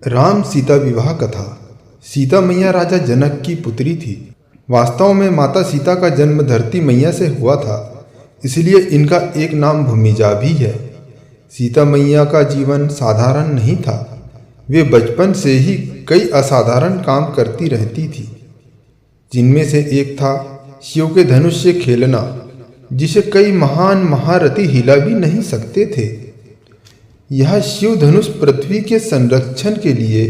राम सीता विवाह कथा। सीता मैया राजा जनक की पुत्री थी। वास्तव में माता सीता का जन्म धरती मैया से हुआ था, इसलिए इनका एक नाम भूमिजा भी है। सीता मैया का जीवन साधारण नहीं था। वे बचपन से ही कई असाधारण काम करती रहती थी, जिनमें से एक था शिव के धनुष से खेलना, जिसे कई महान महारथी हिला भी नहीं सकते थे। यह शिव धनुष पृथ्वी के संरक्षण के लिए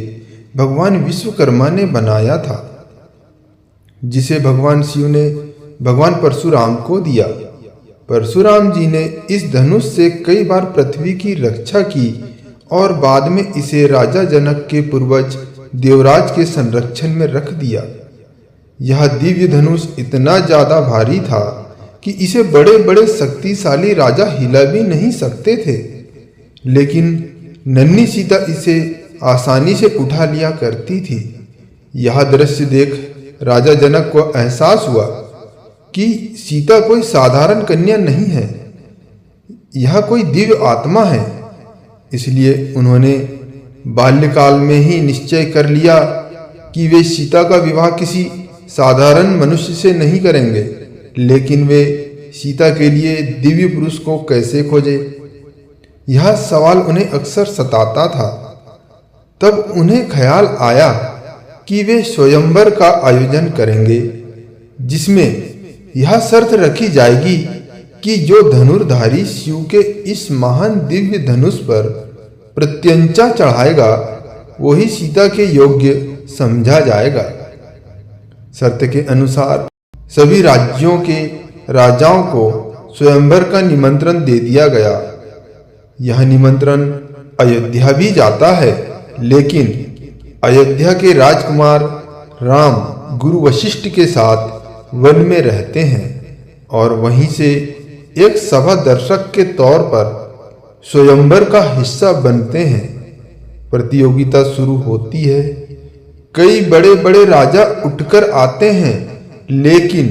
भगवान विश्वकर्मा ने बनाया था, जिसे भगवान शिव ने भगवान परशुराम को दिया। परशुराम जी ने इस धनुष से कई बार पृथ्वी की रक्षा की और बाद में इसे राजा जनक के पूर्वज देवराज के संरक्षण में रख दिया। यह दिव्य धनुष इतना ज्यादा भारी था कि इसे बड़े बड़े शक्तिशाली राजा हिला भी नहीं सकते थे, लेकिन नन्ही सीता इसे आसानी से उठा लिया करती थी। यह दृश्य देख राजा जनक को एहसास हुआ कि सीता कोई साधारण कन्या नहीं है, यह कोई दिव्य आत्मा है। इसलिए उन्होंने बाल्यकाल में ही निश्चय कर लिया कि वे सीता का विवाह किसी साधारण मनुष्य से नहीं करेंगे, लेकिन वे सीता के लिए दिव्य पुरुष को कैसे खोजे, यह सवाल उन्हें अक्सर सताता था। तब उन्हें ख्याल आया कि वे स्वयंवर का आयोजन करेंगे, जिसमें यह शर्त रखी जाएगी कि जो धनुर्धारी शिव के इस महान दिव्य धनुष पर प्रत्यंचा चढ़ाएगा, वही सीता के योग्य समझा जाएगा। शर्त के अनुसार सभी राज्यों के राजाओं को स्वयंवर का निमंत्रण दे दिया गया। यह निमंत्रण अयोध्या भी जाता है, लेकिन अयोध्या के राजकुमार राम गुरु वशिष्ठ के साथ वन में रहते हैं और वहीं से एक सभा दर्शक के तौर पर स्वयंवर का हिस्सा बनते हैं। प्रतियोगिता शुरू होती है। कई बड़े बड़े राजा उठकर आते हैं, लेकिन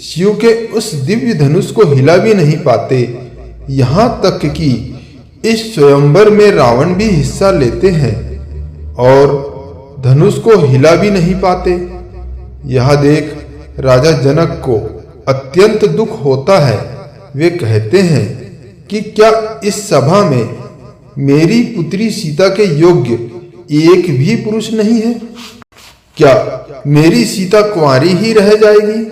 शिव के उस दिव्य धनुष को हिला भी नहीं पाते। यहाँ तक कि इस स्वयंवर में रावण भी हिस्सा लेते हैं और धनुष को हिला भी नहीं पाते। यह देख राजा जनक को अत्यंत दुख होता है। वे कहते हैं कि क्या इस सभा में मेरी पुत्री सीता के योग्य एक भी पुरुष नहीं है? क्या मेरी सीता कुंवारी ही रह जाएगी?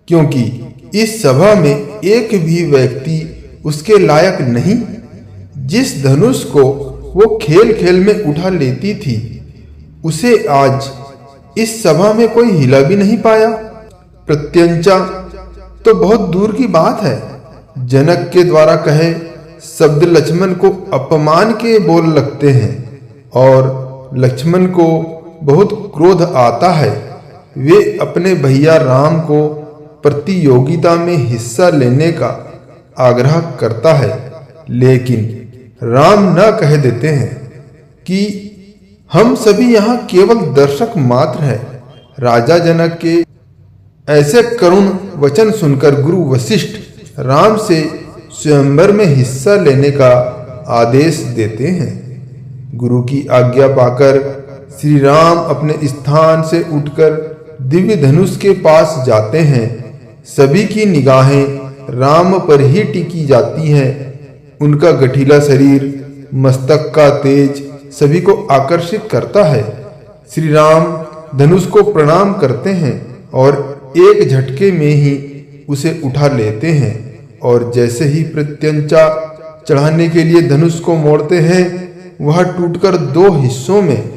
क्योंकि इस सभा में एक भी व्यक्ति उसके लायक नहीं। जिस धनुष को वो खेल खेल में उठा लेती थी, उसे आज इस सभा में कोई हिला भी नहीं पाया। प्रत्यंचा तो बहुत दूर की बात है। जनक के द्वारा कहे शब्द लक्ष्मण को अपमान के बोल लगते हैं और लक्ष्मण को बहुत क्रोध आता है। वे अपने भैया राम को प्रतियोगिता में हिस्सा लेने का आग्रह करता है, लेकिन राम न कह देते हैं कि हम सभी यहाँ केवल दर्शक मात्र हैं। राजा जनक के ऐसे करुण वचन सुनकर गुरु वशिष्ठ राम से स्वयंवर में हिस्सा लेने का आदेश देते हैं। गुरु की आज्ञा पाकर श्री राम अपने स्थान से उठकर दिव्य धनुष के पास जाते हैं। सभी की निगाहें राम पर ही टिकी जाती हैं। उनका गठीला शरीर, मस्तक का तेज सभी को आकर्षित करता है। श्री राम धनुष को प्रणाम करते हैं और एक झटके में ही उसे उठा लेते हैं और जैसे ही प्रत्यंचा चढ़ाने के लिए धनुष को मोड़ते हैं, वह टूटकर दो हिस्सों में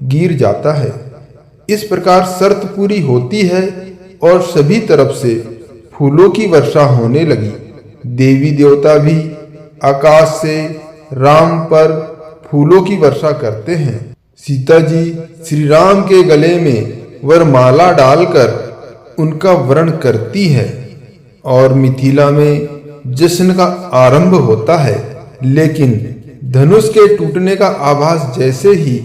गिर जाता है। इस प्रकार शर्त पूरी होती है और सभी तरफ से फूलों की वर्षा होने लगी। देवी देवता भी आकाश से राम पर फूलों की वर्षा करते हैं। सीता जी श्री राम के गले में वरमाला डालकर उनका वरण करती है और मिथिला में जश्न का आरंभ होता है। लेकिन धनुष के टूटने का आभास जैसे ही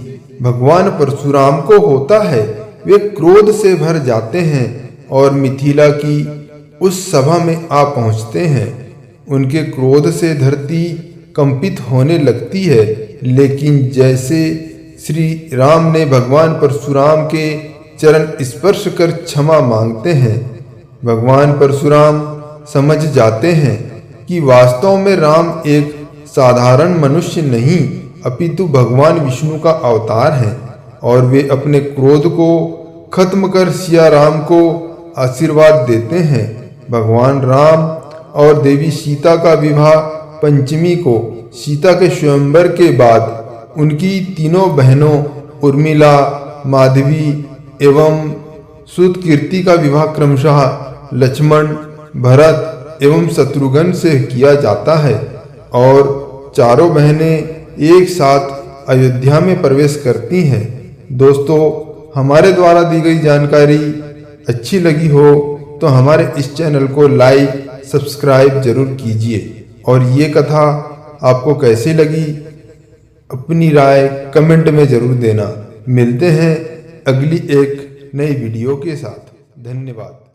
भगवान परशुराम को होता है, वे क्रोध से भर जाते हैं और मिथिला की उस सभा में आ पहुंचते हैं। उनके क्रोध से धरती कंपित होने लगती है, लेकिन जैसे श्री राम ने भगवान परशुराम के चरण स्पर्श कर क्षमा मांगते हैं। भगवान परशुराम समझ जाते हैं कि वास्तव में राम एक साधारण मनुष्य नहीं अपितु भगवान विष्णु का अवतार है और वे अपने क्रोध को खत्म कर सिया राम को आशीर्वाद देते हैं। भगवान राम और देवी सीता का विवाह पंचमी को सीता के स्वयंवर के बाद उनकी तीनों बहनों उर्मिला, माधवी एवं सुतकीर्ति का विवाह क्रमशः लक्ष्मण, भरत एवं शत्रुघ्न से किया जाता है और चारों बहनें एक साथ अयोध्या में प्रवेश करती हैं। दोस्तों, हमारे द्वारा दी गई जानकारी अच्छी लगी हो तो हमारे इस चैनल को लाइक, सब्सक्राइब जरूर कीजिए और ये कथा आपको कैसी लगी अपनी राय कमेंट में जरूर देना। मिलते हैं अगली एक नई वीडियो के साथ। धन्यवाद।